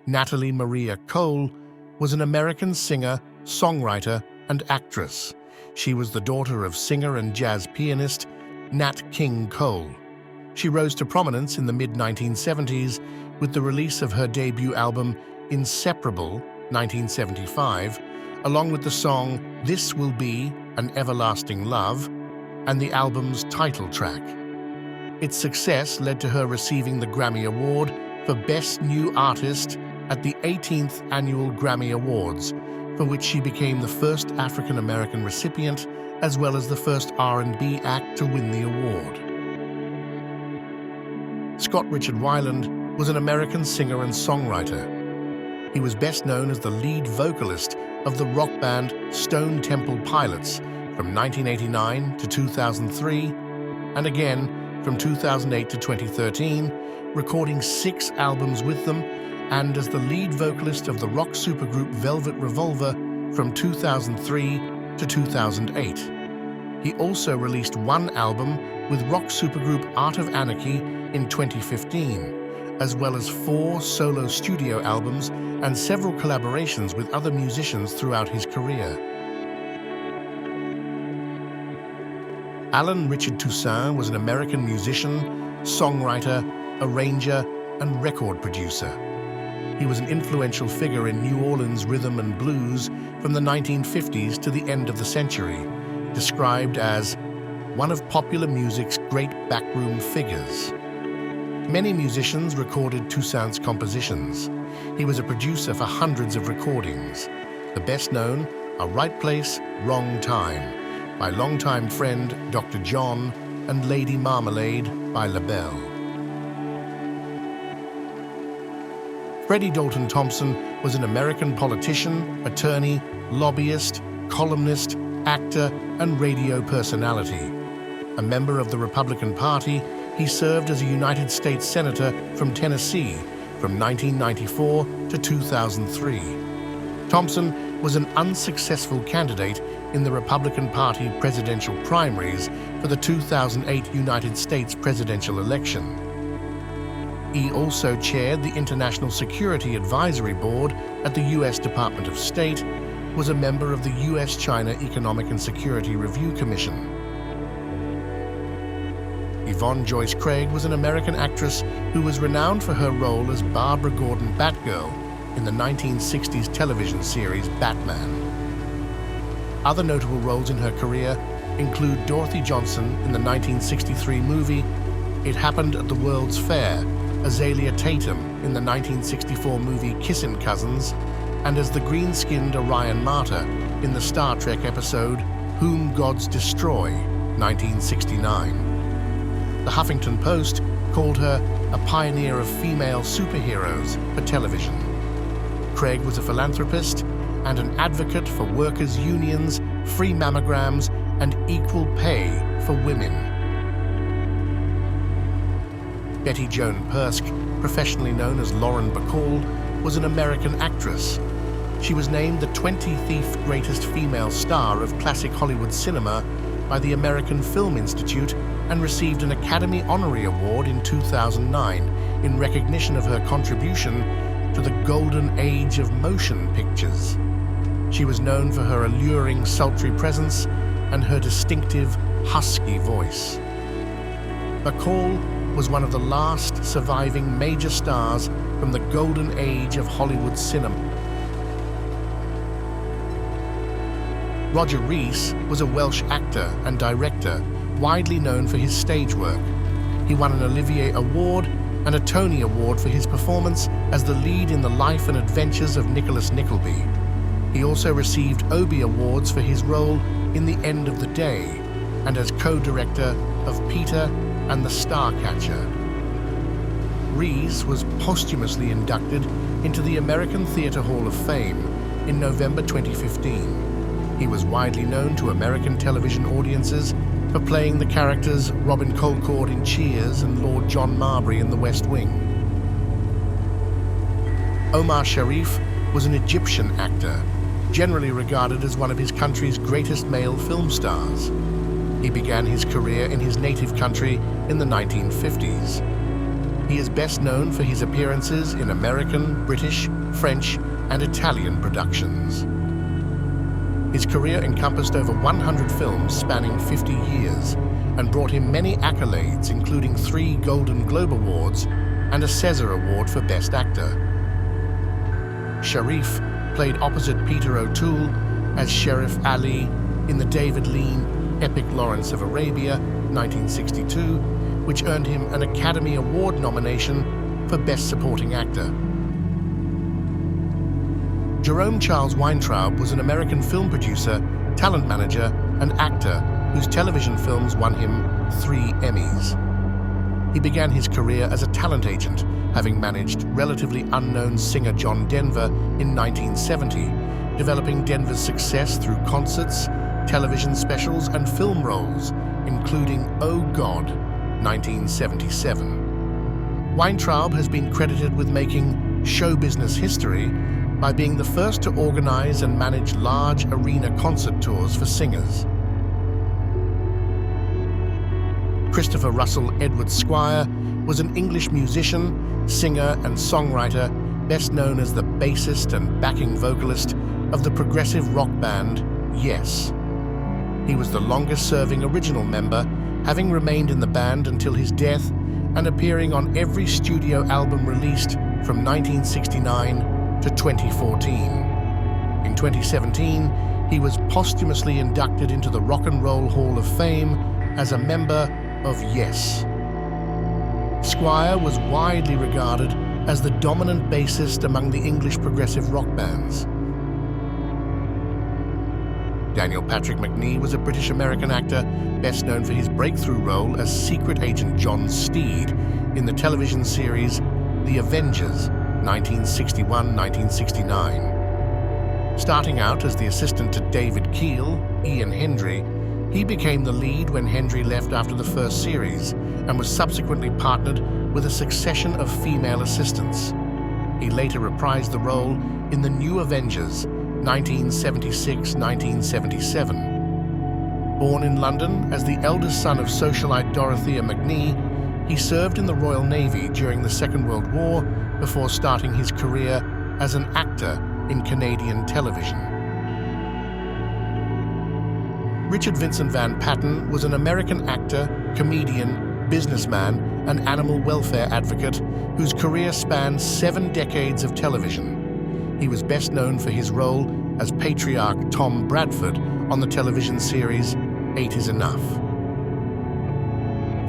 Natalie Maria Cole was an American singer, songwriter, and actress. She was the daughter of singer and jazz pianist Nat King Cole. She rose to prominence in the mid-1970s with the release of her debut album Inseparable, 1975, along with the song This Will Be an Everlasting Love and the album's title track. Its success led to her receiving the Grammy Award for Best New Artist at the 18th Annual Grammy Awards, for which she became the first African-American recipient as well as the first R&B act to win the award. Scott Richard Weiland was an American singer and songwriter. He was best known as the lead vocalist of the rock band Stone Temple Pilots from 1989 to 2003, and again from 2008 to 2013, recording 6 albums with them, and as the lead vocalist of the rock supergroup Velvet Revolver from 2003 to 2008. He also released 1 album with rock supergroup Art of Anarchy in 2015, as well as 4 solo studio albums and several collaborations with other musicians throughout his career. Alan Richard Toussaint was an American musician, songwriter, arranger, and record producer. He was an influential figure in New Orleans rhythm and blues from the 1950s to the end of the century, described as one of popular music's great backroom figures. Many musicians recorded Toussaint's compositions. He was a producer for hundreds of recordings. The best known are Right Place, Wrong Time by longtime friend Dr. John and Lady Marmalade by LaBelle. Freddie Dalton Thompson was an American politician, attorney, lobbyist, columnist, actor, and radio personality. A member of the Republican Party, he served as a United States Senator from Tennessee from 1994 to 2003. Thompson was an unsuccessful candidate in the Republican Party presidential primaries for the 2008 United States presidential election. He also chaired the International Security Advisory Board at the U.S. Department of State, was a member of the U.S.-China Economic and Security Review Commission. Yvonne Joyce Craig was an American actress who was renowned for her role as Barbara Gordon Batgirl in the 1960s television series Batman. Other notable roles in her career include Dorothy Johnson in the 1963 movie It Happened at the World's Fair, Azalea Tatum in the 1964 movie Kissin' Cousins, and as the green-skinned Orion Martyr in the Star Trek episode Whom Gods Destroy, 1969. The Huffington Post called her a pioneer of female superheroes for television. Craig was a philanthropist and an advocate for workers' unions, free mammograms, and equal pay for women. Betty Joan Persk, professionally known as Lauren Bacall, was an American actress. She was named the 25th greatest female star of classic Hollywood cinema by the American Film Institute and received an Academy Honorary Award in 2009 in recognition of her contribution to the golden age of motion pictures. She was known for her alluring, sultry presence and her distinctive, husky voice. Bacall was one of the last surviving major stars from the golden age of Hollywood cinema. Roger Rees was a Welsh actor and director, widely known for his stage work. He won an Olivier Award and a Tony Award for his performance as the lead in The Life and Adventures of Nicholas Nickleby. He also received Obie Awards for his role in The End of the Day and as co-director of Peter and the Starcatcher. Rees was posthumously inducted into the American Theatre Hall of Fame in November 2015. He was widely known to American television audiences for playing the characters Robin Colcord in Cheers and Lord John Marbury in The West Wing. Omar Sharif was an Egyptian actor, generally regarded as one of his country's greatest male film stars. He began his career in his native country in the 1950s. He is best known for his appearances in American, British, French, and Italian productions. His career encompassed over 100 films spanning 50 years and brought him many accolades, including 3 Golden Globe Awards and a César Award for Best Actor. Sharif played opposite Peter O'Toole as Sheriff Ali in the David Lean epic Lawrence of Arabia, 1962, which earned him an Academy Award nomination for Best Supporting Actor. Jerome Charles Weintraub was an American film producer, talent manager, and actor whose television films won him 3 Emmys. He began his career as a talent agent, having managed relatively unknown singer John Denver in 1970, developing Denver's success through concerts, television specials, and film roles, including Oh God, 1977. Weintraub has been credited with making show business history by being the first to organize and manage large arena concert tours for singers. Christopher Russell Edward Squire was an English musician, singer, and songwriter, best known as the bassist and backing vocalist of the progressive rock band Yes. He was the longest-serving original member, having remained in the band until his death and appearing on every studio album released from 1969 to 2014. In 2017, he was posthumously inducted into the Rock and Roll Hall of Fame as a member of Yes. Squire was widely regarded as the dominant bassist among the English progressive rock bands. Daniel Patrick McNee was a British-American actor best known for his breakthrough role as Secret Agent John Steed in the television series The Avengers, 1961-1969. Starting out as the assistant to David Keel, Ian Hendry, he became the lead when Hendry left after the first series and was subsequently partnered with a succession of female assistants. He later reprised the role in The New Avengers, 1976-1977. Born in London as the eldest son of socialite Dorothea McNee, he served in the Royal Navy during the Second World War before starting his career as an actor in Canadian television. Richard Vincent Van Patton was an American actor, comedian, businessman, and animal welfare advocate whose career spanned 7 decades of television. He was best known for his role as patriarch Tom Bradford on the television series 8 is Enough.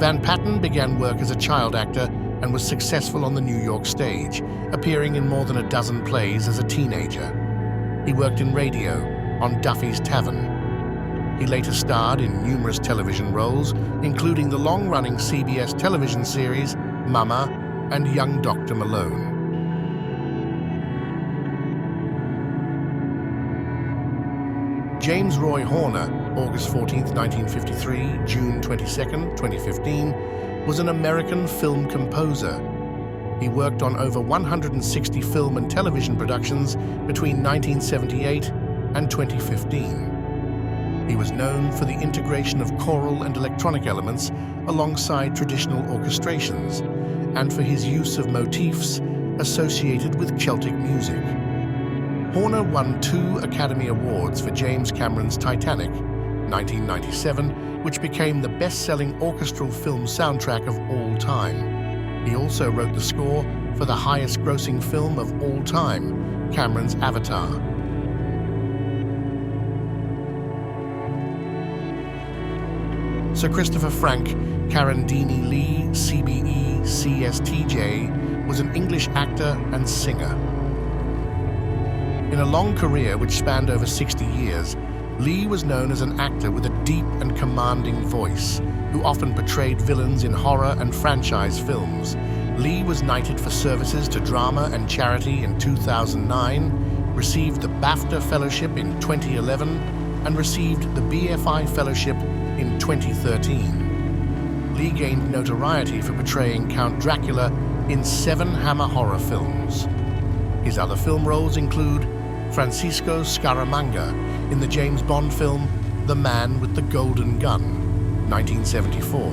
Van Patton began work as a child actor and was successful on the New York stage, appearing in more than a dozen plays as a teenager. He worked in radio on Duffy's Tavern. He later starred in numerous television roles, including the long-running CBS television series Mama and Young Dr. Malone. James Roy Horner, August 14, 1953, June 22, 2015, was an American film composer. He worked on over 160 film and television productions between 1978 and 2015. He was known for the integration of choral and electronic elements alongside traditional orchestrations, and for his use of motifs associated with Celtic music. Horner won 2 Academy Awards for James Cameron's Titanic, 1997, which became the best-selling orchestral film soundtrack of all time. He also wrote the score for the highest-grossing film of all time, Cameron's Avatar. Sir Christopher Frank Carandini Lee, CBE, CSTJ, was an English actor and singer. In a long career which spanned over 60 years, Lee was known as an actor with a deep and commanding voice, who often portrayed villains in horror and franchise films. Lee was knighted for services to drama and charity in 2009, received the BAFTA Fellowship in 2011, and received the BFI Fellowship in 2013. Lee gained notoriety for portraying Count Dracula in 7 Hammer horror films. His other film roles include Francisco Scaramanga in the James Bond film The Man with the Golden Gun, 1974,